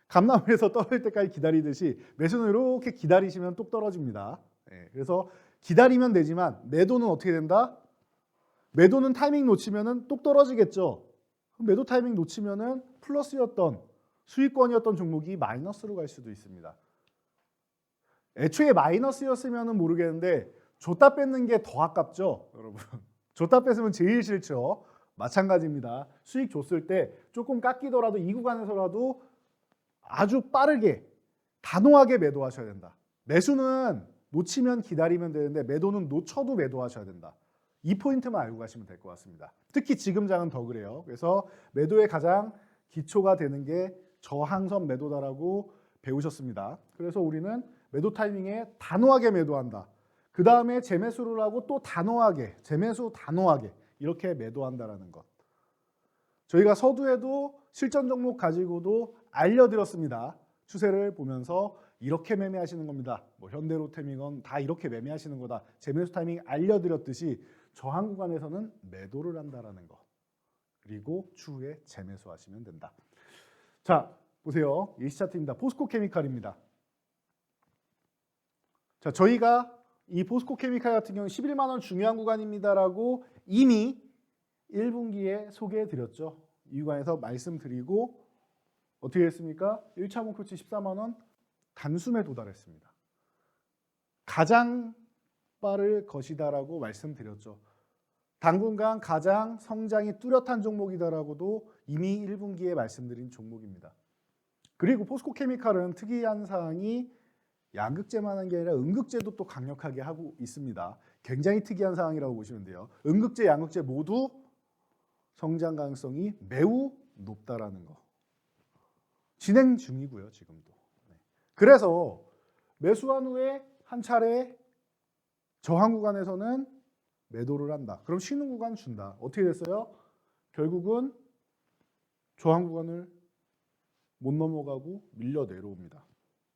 감나무에서 떨어질 때까지 기다리듯이 매수는 이렇게 기다리시면 똑 떨어집니다. 그래서 기다리면 되지만 매도는 어떻게 된다? 매도는 타이밍 놓치면은 똑 떨어지겠죠. 매도 타이밍 놓치면은 플러스였던 수익권이었던 종목이 마이너스로 갈 수도 있습니다. 애초에 마이너스였으면은 모르겠는데 줬다 뺏는 게 더 아깝죠, 여러분. 줬다 뺏으면 제일 싫죠. 마찬가지입니다. 수익 줬을 때 조금 깎이더라도 이 구간에서라도 아주 빠르게 단호하게 매도하셔야 된다. 매수는 놓치면 기다리면 되는데 매도는 놓쳐도 매도하셔야 된다. 이 포인트만 알고 가시면 될 것 같습니다. 특히 지금 장은 더 그래요. 그래서 매도의 가장 기초가 되는 게 저항선 매도다라고 배우셨습니다. 그래서 우리는 매도 타이밍에 단호하게 매도한다. 그 다음에 재매수를 하고 또 단호하게, 재매수 단호하게 이렇게 매도한다라는 것. 저희가 서두에도 실전 종목 가지고도 알려드렸습니다. 추세를 보면서 이렇게 매매하시는 겁니다. 뭐 현대로템이건 다 이렇게 매매하시는 거다. 재매수 타이밍 알려드렸듯이 저항 구간에서는 매도를 한다라는 것. 그리고 추후에 재매수하시면 된다. 자, 보세요. 예시차트입니다. 포스코케미칼입니다. 자, 저희가 이 포스코케미칼 같은 경우 11만 원 중요한 구간입니다라고 이미 1분기에 소개해드렸죠. 이 구간에서 말씀드리고 어떻게 했습니까? 1차 목표치 14만 원 단숨에 도달했습니다. 가장 빠를 것이다라고 말씀드렸죠. 당분간 가장 성장이 뚜렷한 종목이다라고도 이미 1분기에 말씀드린 종목입니다. 그리고 포스코케미칼은 특이한 사항이 양극재만 한 게 아니라 음극재도 또 강력하게 하고 있습니다. 굉장히 특이한 상황이라고 보시면 돼요. 음극재, 양극재 모두 성장 가능성이 매우 높다라는 거. 진행 중이고요, 지금도. 그래서 매수한 후에 한 차례 저항 구간에서는 매도를 한다. 그럼 쉬는 구간 준다. 어떻게 됐어요? 결국은 저항 구간을 못 넘어가고 밀려 내려옵니다.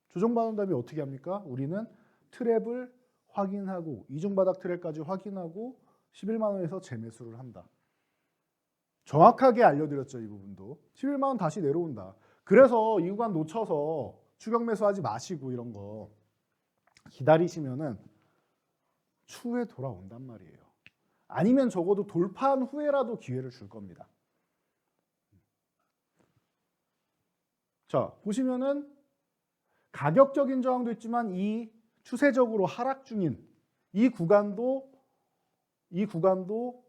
조정받은 다음에 어떻게 합니까? 우리는 트랩을 확인하고 이중바닥 트랩까지 확인하고 11만 원에서 재매수를 한다. 정확하게 알려드렸죠, 이 부분도. 11만 원 다시 내려온다. 그래서 이 구간 놓쳐서 추격 매수하지 마시고 이런 거 기다리시면은 추후에 돌아온단 말이에요. 아니면 적어도 돌파한 후에라도 기회를 줄 겁니다. 자, 보시면은 가격적인 저항도 있지만 이 추세적으로 하락 중인 이 구간도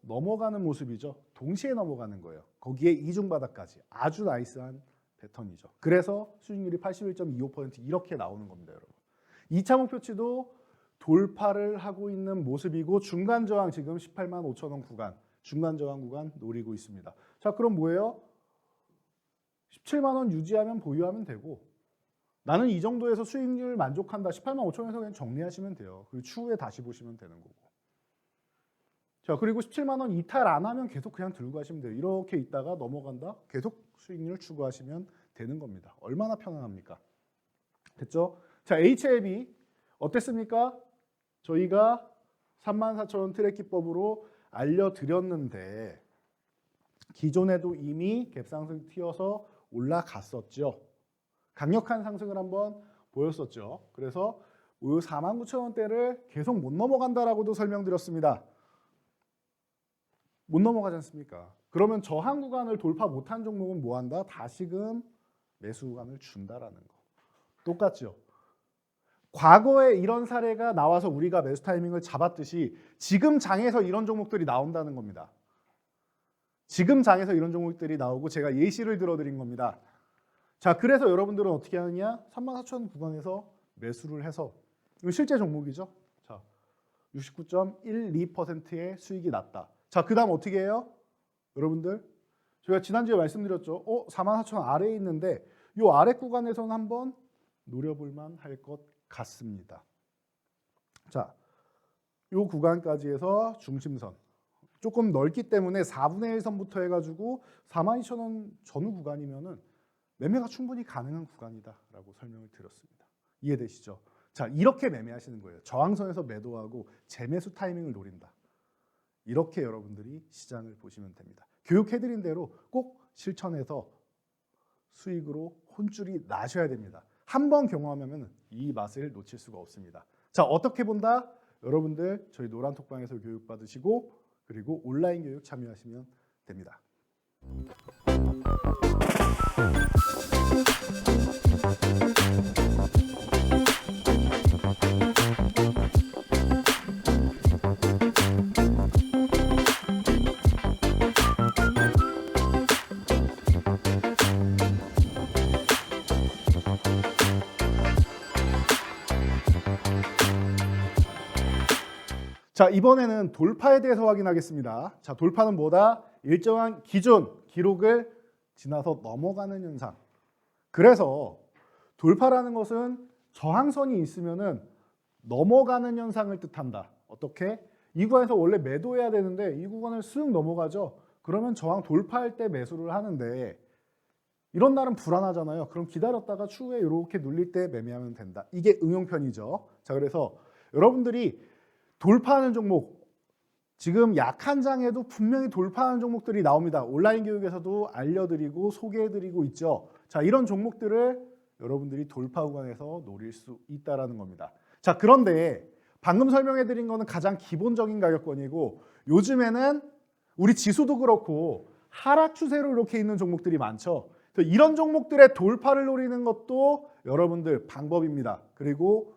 넘어가는 모습이죠. 동시에 넘어가는 거예요. 거기에 이중바닥까지 아주 나이스한 패턴이죠. 그래서 수익률이 81.25% 이렇게 나오는 겁니다, 여러분. 2차 목표치도 돌파를 하고 있는 모습이고 중간 저항 지금 18만 5천 원 구간, 중간 저항 구간 노리고 있습니다. 자, 그럼 뭐예요? 17만 원 유지하면 보유하면 되고 나는 이 정도에서 수익률 만족한다. 18만 5천 원에서 그냥 정리하시면 돼요. 그리고 추후에 다시 보시면 되는 거고. 자, 그리고 17만 원 이탈 안 하면 계속 그냥 들고 가시면 돼요. 이렇게 있다가 넘어간다. 계속 수익률 추구하시면 되는 겁니다. 얼마나 편안합니까? 됐죠? 자, HLB 어땠습니까? 저희가 34,000원 트랙 기법으로 알려드렸는데 기존에도 이미 갭상승 튀어서 올라갔었죠. 강력한 상승을 한번 보였었죠. 그래서 49,000원대를 계속 못 넘어간다라고도 설명드렸습니다. 못 넘어가지 않습니까? 그러면 저항 구간을 돌파 못한 종목은 뭐 한다? 다시금 매수 구간을 준다라는 거. 똑같죠? 과거에 이런 사례가 나와서 우리가 매수 타이밍을 잡았듯이 지금 장에서 이런 종목들이 나온다는 겁니다. 지금 장에서 이런 종목들이 나오고 제가 예시를 들어드린 겁니다. 자, 그래서 여러분들은 어떻게 하느냐? 34,000원 구간에서 매수를 해서 이거 실제 종목이죠. 자, 69.12%의 수익이 났다. 자, 그 다음 어떻게 해요? 여러분들, 저희가 지난주에 말씀드렸죠. 44,000원 아래에 있는데 이 아래 구간에서는 한번 노려볼만 할 것 같습니다. 자, 이 구간까지 해서 중심선. 조금 넓기 때문에 4분의 1선부터 해가지고 42,000원 전후 구간이면은 매매가 충분히 가능한 구간이다라고 설명을 드렸습니다. 이해되시죠? 자, 이렇게 매매하시는 거예요. 저항선에서 매도하고 재매수 타이밍을 노린다. 이렇게 여러분들이 시장을 보시면 됩니다. 교육해드린 대로 꼭 실천해서 수익으로 혼줄이 나셔야 됩니다. 한 번 경험하면 이 맛을 놓칠 수가 없습니다. 자, 어떻게 본다? 여러분들 저희 노란톡방에서 교육받으시고 그리고 온라인 교육 참여하시면 됩니다. 자, 이번에는 돌파에 대해서 확인하겠습니다. 자, 돌파는 뭐다? 일정한 기준, 기록을 지나서 넘어가는 현상. 그래서 돌파라는 것은 저항선이 있으면은 넘어가는 현상을 뜻한다. 어떻게? 이 구간에서 원래 매도해야 되는데 이 구간을 쓱 넘어가죠. 그러면 저항 돌파할 때 매수를 하는데 이런 날은 불안하잖아요. 그럼 기다렸다가 추후에 이렇게 눌릴 때 매매하면 된다. 이게 응용편이죠. 자, 그래서 여러분들이 돌파하는 종목, 지금 약한 장에도 분명히 돌파하는 종목들이 나옵니다. 온라인 교육에서도 알려드리고 소개해드리고 있죠. 자, 이런 종목들을 여러분들이 돌파 구간에서 노릴 수 있다는 겁니다. 자, 그런데 방금 설명해드린 거는 가장 기본적인 가격권이고 요즘에는 우리 지수도 그렇고 하락 추세로 이렇게 있는 종목들이 많죠. 이런 종목들의 돌파를 노리는 것도 여러분들 방법입니다. 그리고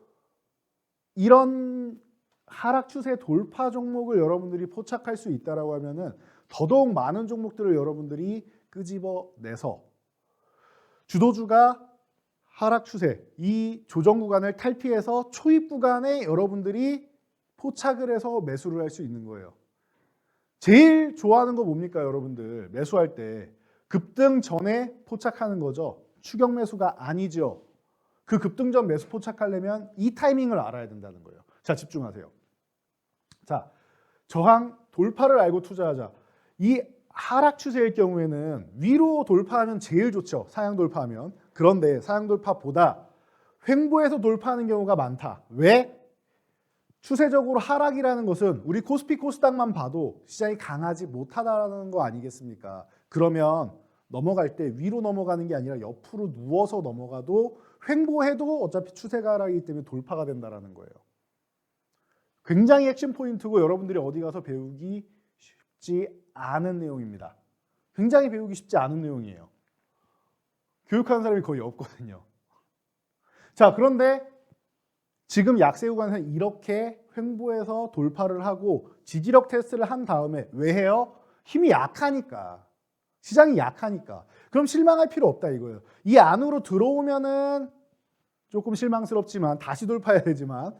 이런 하락 추세 돌파 종목을 여러분들이 포착할 수 있다라고 하면은 더더욱 많은 종목들을 여러분들이 끄집어내서 주도주가 하락 추세, 이 조정 구간을 탈피해서 초입 구간에 여러분들이 포착을 해서 매수를 할 수 있는 거예요. 제일 좋아하는 거 뭡니까, 여러분들? 매수할 때 급등 전에 포착하는 거죠. 추격 매수가 아니죠. 그 급등 전 매수 포착하려면 이 타이밍을 알아야 된다는 거예요. 자, 집중하세요. 자, 저항 돌파를 알고 투자하자. 이 하락 추세일 경우에는 위로 돌파하면 제일 좋죠. 상향 돌파하면. 그런데 상향 돌파보다 횡보해서 돌파하는 경우가 많다. 왜? 추세적으로 하락이라는 것은 우리 코스피 코스닥만 봐도 시장이 강하지 못하다는 거 아니겠습니까? 그러면 넘어갈 때 위로 넘어가는 게 아니라 옆으로 누워서 넘어가도 횡보해도 어차피 추세가 하락이기 때문에 돌파가 된다는 거예요. 굉장히 핵심 포인트고 여러분들이 어디 가서 배우기 쉽지 않은 내용입니다. 굉장히 배우기 쉽지 않은 내용이에요. 교육하는 사람이 거의 없거든요. 자, 그런데 지금 약세 구간에서 이렇게 횡보해서 돌파를 하고 지지력 테스트를 한 다음에 왜 해요? 힘이 약하니까. 시장이 약하니까. 그럼 실망할 필요 없다 이거예요. 이 안으로 들어오면은 조금 실망스럽지만 다시 돌파해야 되지만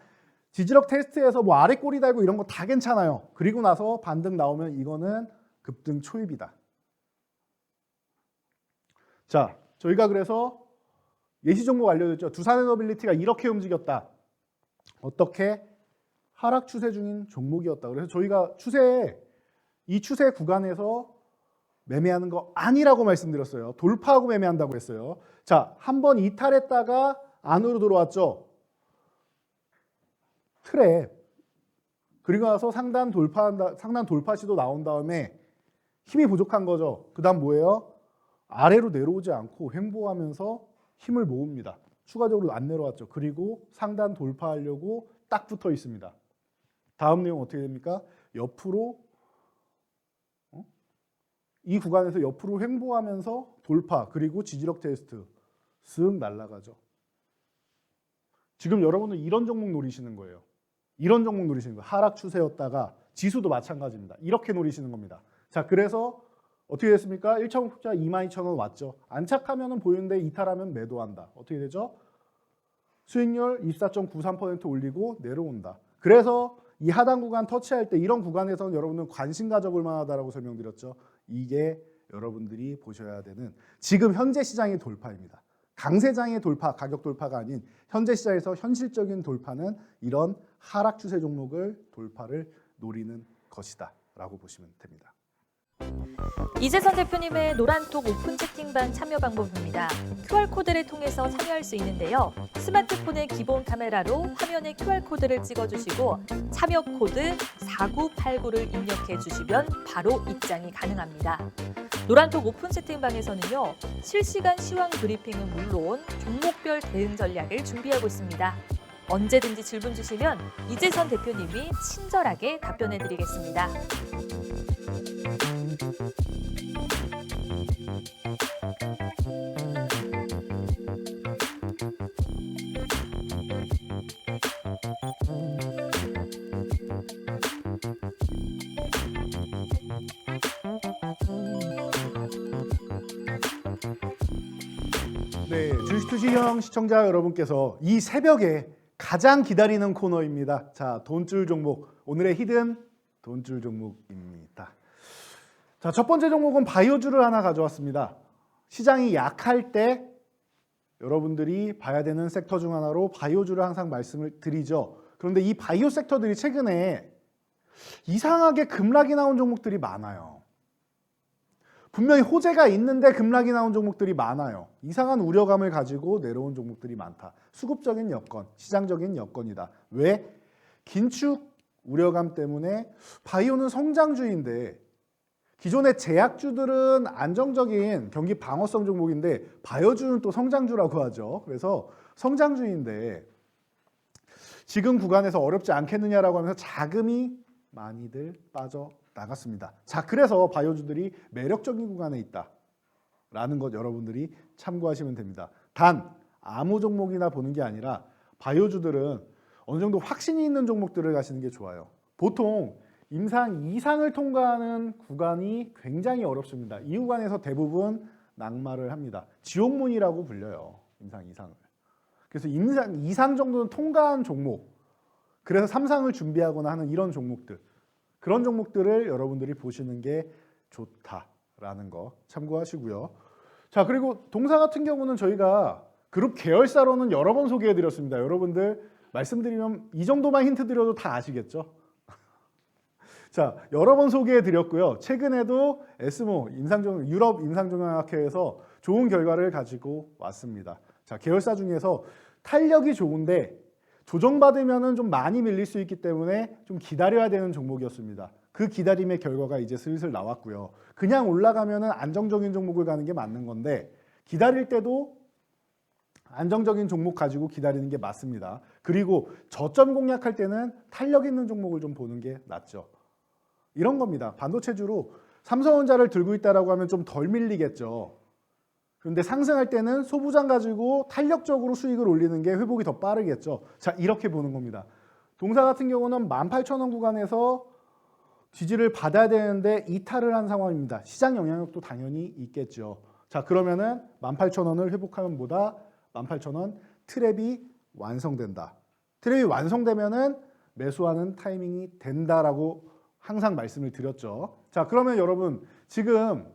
지지력 테스트에서 뭐 아래 꼬리 달고 이런 거 다 괜찮아요. 그리고 나서 반등 나오면 이거는 급등 초입이다. 자, 저희가 그래서 예시 종목 알려줬죠. 두산에너빌리티가 이렇게 움직였다. 어떻게? 하락 추세 중인 종목이었다. 그래서 저희가 이 추세 구간에서 매매하는 거 아니라고 말씀드렸어요. 돌파하고 매매한다고 했어요. 자, 한번 이탈했다가 안으로 들어왔죠. 트랩. 그리고 나서 상단 돌파 시도 나온 다음에 힘이 부족한 거죠. 그 다음 뭐예요? 아래로 내려오지 않고 횡보하면서 힘을 모읍니다. 추가적으로 안 내려왔죠. 그리고 상단 돌파하려고 딱 붙어 있습니다. 다음 내용 어떻게 됩니까? 옆으로 이 구간에서 옆으로 횡보하면서 돌파 그리고 지지력 테스트 쓱 날아가죠. 지금 여러분은 이런 종목 노리시는 거예요. 이런 종목 노리시는 거예요. 하락 추세였다가 지수도 마찬가지입니다. 이렇게 노리시는 겁니다. 자, 그래서 어떻게 됐습니까? 1차 목표가 22,000원 왔죠. 안착하면 보이는데 이탈하면 매도한다. 어떻게 되죠? 수익률 24.93% 올리고 내려온다. 그래서 이 하단 구간 터치할 때 이런 구간에서는 여러분은 관심 가져볼 만하다라고 설명드렸죠. 이게 여러분들이 보셔야 되는 지금 현재 시장의 돌파입니다. 강세장의 돌파, 가격 돌파가 아닌 현재 시장에서 현실적인 돌파는 이런 하락 추세 종목을 돌파를 노리는 것이다 라고 보시면 됩니다. 이재선 대표님의 노란톡 오픈 채팅방 참여 방법입니다. QR코드를 통해서 참여할 수 있는데요. 스마트폰의 기본 카메라로 화면에 QR코드를 찍어주시고 참여 코드 4989를 입력해 주시면 바로 입장이 가능합니다. 노란톡 오픈 채팅방에서는요. 실시간 시황 브리핑은 물론 종목별 대응 전략을 준비하고 있습니다. 언제든지 질문 주시면 이재선 대표님이 친절하게 답변해 드리겠습니다. 네, 주식투시형 시청자 여러분께서 이 새벽에 가장 기다리는 코너입니다. 자, 돈줄 종목, 오늘의 히든 돈줄 종목입니다. 자, 첫 번째 종목은 바이오주를 하나 가져왔습니다. 시장이 약할 때 여러분들이 봐야 되는 섹터 중 하나로 바이오주를 항상 말씀을 드리죠. 그런데 이 바이오 섹터들이 최근에 이상하게 급락이 나온 종목들이 많아요. 분명히 호재가 있는데 급락이 나온 종목들이 많아요. 이상한 우려감을 가지고 내려온 종목들이 많다. 수급적인 여건, 시장적인 여건이다. 왜? 긴축 우려감 때문에 바이오는 성장주인데 기존의 제약주들은 안정적인 경기 방어성 종목인데 바이오주는 또 성장주라고 하죠. 그래서 성장주인데 지금 구간에서 어렵지 않겠느냐라고 하면서 자금이 많이들 빠져나갔습니다. 자, 그래서 바이오주들이 매력적인 구간에 있다라는 것 여러분들이 참고하시면 됩니다. 단 아무 종목이나 보는 게 아니라 바이오주들은 어느 정도 확신이 있는 종목들을 가시는 게 좋아요. 보통 임상 이상을 통과하는 구간이 굉장히 어렵습니다. 이 구간에서 대부분 낙마를 합니다. 지옥문이라고 불려요. 임상 이상을. 그래서 임상 이상 정도는 통과한 종목, 그래서 삼상을 준비하거나 하는 이런 종목들, 그런 종목들을 여러분들이 보시는 게 좋다라는 거 참고하시고요. 자, 그리고 동사 같은 경우는 저희가 그룹 계열사로는 여러 번 소개해 드렸습니다. 여러분들 말씀드리면 이 정도만 힌트 드려도 다 아시겠죠? 자, 여러 번 소개해 드렸고요. 최근에도 에스모 유럽 임상종합학회에서 좋은 결과를 가지고 왔습니다. 자, 계열사 중에서 탄력이 좋은데 조정받으면은 좀 많이 밀릴 수 있기 때문에 좀 기다려야 되는 종목이었습니다. 그 기다림의 결과가 이제 슬슬 나왔고요. 그냥 올라가면은 안정적인 종목을 가는 게 맞는 건데 기다릴 때도 안정적인 종목 가지고 기다리는 게 맞습니다. 그리고 저점 공략할 때는 탄력 있는 종목을 좀 보는 게 낫죠. 이런 겁니다. 반도체주로 삼성전자를 들고 있다라고 하면 좀 덜 밀리겠죠. 그런데 상승할 때는 소부장 가지고 탄력적으로 수익을 올리는 게 회복이 더 빠르겠죠. 자, 이렇게 보는 겁니다. 동사 같은 경우는 18,000원 구간에서 지지를 받아야 되는데 이탈을 한 상황입니다. 시장 영향력도 당연히 있겠죠. 자, 그러면은 18,000원을 회복하면 보다 18,000원 트랩이 완성된다. 트랩이 완성되면은 매수하는 타이밍이 된다라고 항상 말씀을 드렸죠. 자, 그러면 여러분 지금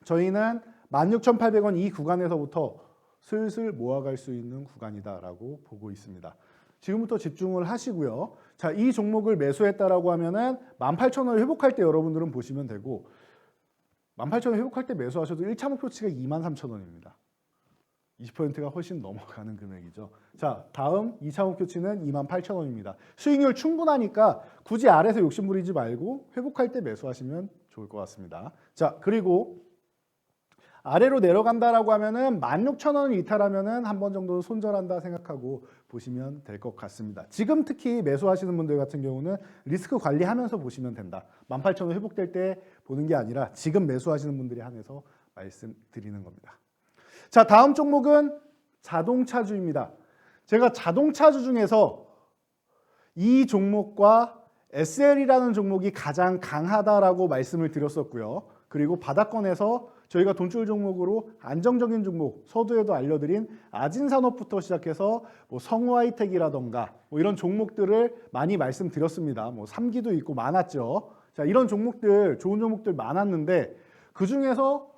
저희는 16,800원 이 구간에서부터 슬슬 모아갈 수 있는 구간이다라고 보고 있습니다. 지금부터 집중을 하시고요. 자, 이 종목을 매수했다라고 하면은 18,000원을 회복할 때 여러분들은 보시면 되고 18,000원 회복할 때 매수하셔도 1차 목표치가 23,000원입니다. 20%가 훨씬 넘어가는 금액이죠. 자, 다음 2차 목표치는 28,000원입니다. 수익률 충분하니까 굳이 아래서 욕심 부리지 말고 회복할 때 매수하시면 좋을 것 같습니다. 자, 그리고 아래로 내려간다라고 하면은 16,000원을 이탈하면은 한 번 정도 손절한다 생각하고 보시면 될 것 같습니다. 지금 특히 매수하시는 분들 같은 경우는 리스크 관리하면서 보시면 된다. 18,000원 회복될 때 보는 게 아니라 지금 매수하시는 분들에 한해서 말씀드리는 겁니다. 자, 다음 종목은 자동차주입니다. 제가 자동차주 중에서 이 종목과 SL이라는 종목이 가장 강하다라고 말씀을 드렸었고요. 그리고 바닥권에서 저희가 돈줄 종목으로 안정적인 종목, 서두에도 알려드린 아진산업부터 시작해서 뭐 성우하이텍이라던가 뭐 이런 종목들을 많이 말씀드렸습니다. 뭐 3기도 있고 많았죠. 자, 이런 종목들, 좋은 종목들 많았는데 그 중에서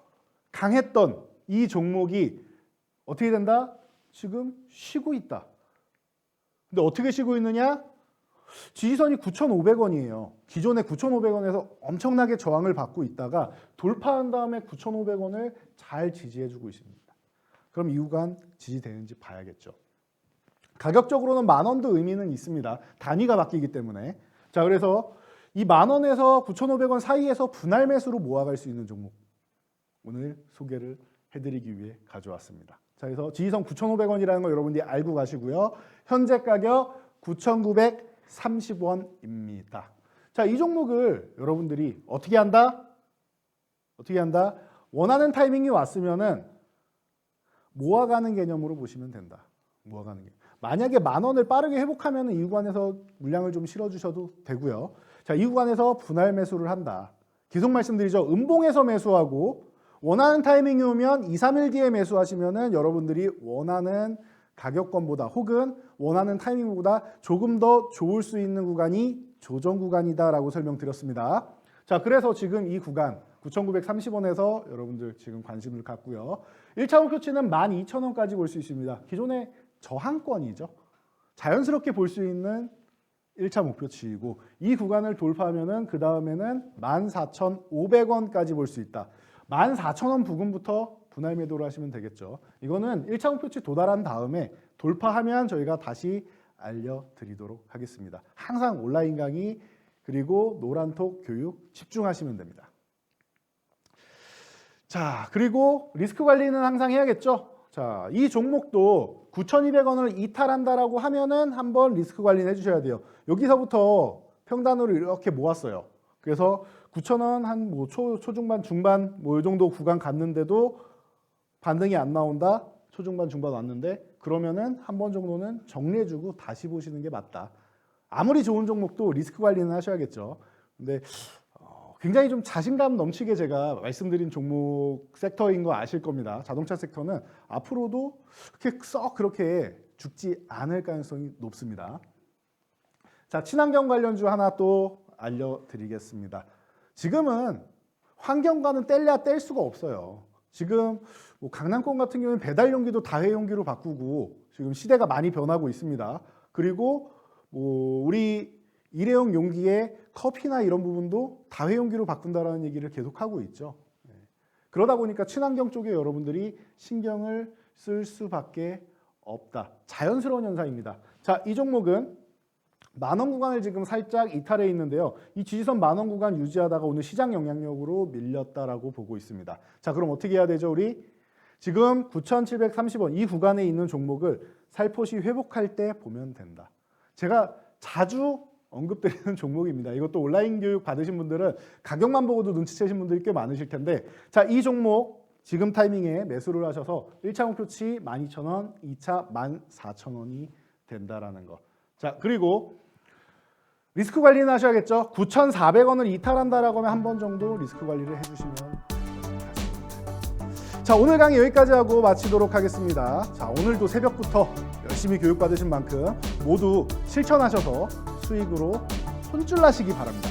강했던 이 종목이 어떻게 된다? 지금 쉬고 있다. 근데 어떻게 쉬고 있느냐? 지지선이 9,500원이에요. 기존에 9,500원에서 엄청나게 저항을 받고 있다가 돌파한 다음에 9,500원을 잘 지지해주고 있습니다. 그럼 이 구간 지지되는지 봐야겠죠. 가격적으로는 10,000원도 의미는 있습니다. 단위가 바뀌기 때문에. 자, 그래서 이 10,000원에서 9,500원 사이에서 분할 매수로 모아갈 수 있는 종목 오늘 소개를 해드리기 위해 가져왔습니다. 자, 그래서 지지선 9,500원이라는 거 여러분들이 알고 가시고요. 현재 가격 9,930원입니다. 자, 이 종목을 여러분들이 어떻게 한다? 어떻게 한다? 원하는 타이밍이 왔으면은 모아가는 개념으로 보시면 된다. 모아가는 개념. 만약에 10,000원을 빠르게 회복하면 이 구간에서 물량을 좀 실어주셔도 되고요. 자, 이 구간에서 분할 매수를 한다. 계속 말씀드리죠. 음봉에서 매수하고 원하는 타이밍이 오면 2, 3일 뒤에 매수하시면은 여러분들이 원하는 가격권보다 혹은 원하는 타이밍보다 조금 더 좋을 수 있는 구간이 조정 구간이다라고 설명드렸습니다. 자, 그래서 지금 이 구간 9,930원에서 여러분들 지금 관심을 갖고요. 1차 목표치는 12,000원까지 볼 수 있습니다. 기존의 저항권이죠. 자연스럽게 볼 수 있는 1차 목표치이고 이 구간을 돌파하면은 그 다음에는 14,500원까지 볼 수 있다. 14,000원 부근부터 분할 매도를 하시면 되겠죠. 이거는 1차 목표치 도달한 다음에 돌파하면 저희가 다시 알려드리도록 하겠습니다. 항상 온라인 강의 그리고 노란톡 교육 집중하시면 됩니다. 자, 그리고 리스크 관리는 항상 해야겠죠. 자, 이 종목도 9,200원을 이탈한다라고 하면은 한번 리스크 관리는 해주셔야 돼요. 여기서부터 평단으로 이렇게 모았어요. 그래서 9,000원 한 뭐 초중반 중반 뭐 이 정도 구간 갔는데도 반등이 안 나온다. 초중반 중반 왔는데 그러면은 한 번 정도는 정리해주고 다시 보시는 게 맞다. 아무리 좋은 종목도 리스크 관리는 하셔야겠죠. 근데 굉장히 좀 자신감 넘치게 제가 말씀드린 종목 섹터인 거 아실 겁니다. 자동차 섹터는 앞으로도 그렇게 죽지 않을 가능성이 높습니다. 자, 친환경 관련주 하나 또 알려드리겠습니다. 지금은 환경과는 뗄래야 뗄 수가 없어요. 지금 뭐 강남권 같은 경우는 배달 용기도 다회용기로 바꾸고 지금 시대가 많이 변하고 있습니다. 그리고 뭐 우리 일회용 용기에 커피나 이런 부분도 다회용기로 바꾼다라는 얘기를 계속하고 있죠. 그러다 보니까 친환경 쪽에 여러분들이 신경을 쓸 수밖에 없다. 자연스러운 현상입니다. 자, 이 종목은 10,000원 구간을 지금 살짝 이탈해 있는데요. 이 지지선 10,000원 구간 유지하다가 오늘 시장 영향력으로 밀렸다라고 보고 있습니다. 자, 그럼 어떻게 해야 되죠, 우리? 지금 9,730원 이 구간에 있는 종목을 살포시 회복할 때 보면 된다. 제가 자주 언급드리는 종목입니다. 이것도 온라인 교육 받으신 분들은 가격만 보고도 눈치채신 분들이 꽤 많으실 텐데, 자, 이 종목 지금 타이밍에 매수를 하셔서 1차 목표치 12,000원, 2차 14,000원이 된다라는 거. 자, 그리고 리스크 관리는 하셔야겠죠. 9,400원을 이탈한다라고 하면 한 번 정도 리스크 관리를 해주시면 될 것 같습니다. 자, 오늘 강의 여기까지 하고 마치도록 하겠습니다. 자, 오늘도 새벽부터 열심히 교육받으신 만큼 모두 실천하셔서 수익으로 손줄 나시기 바랍니다.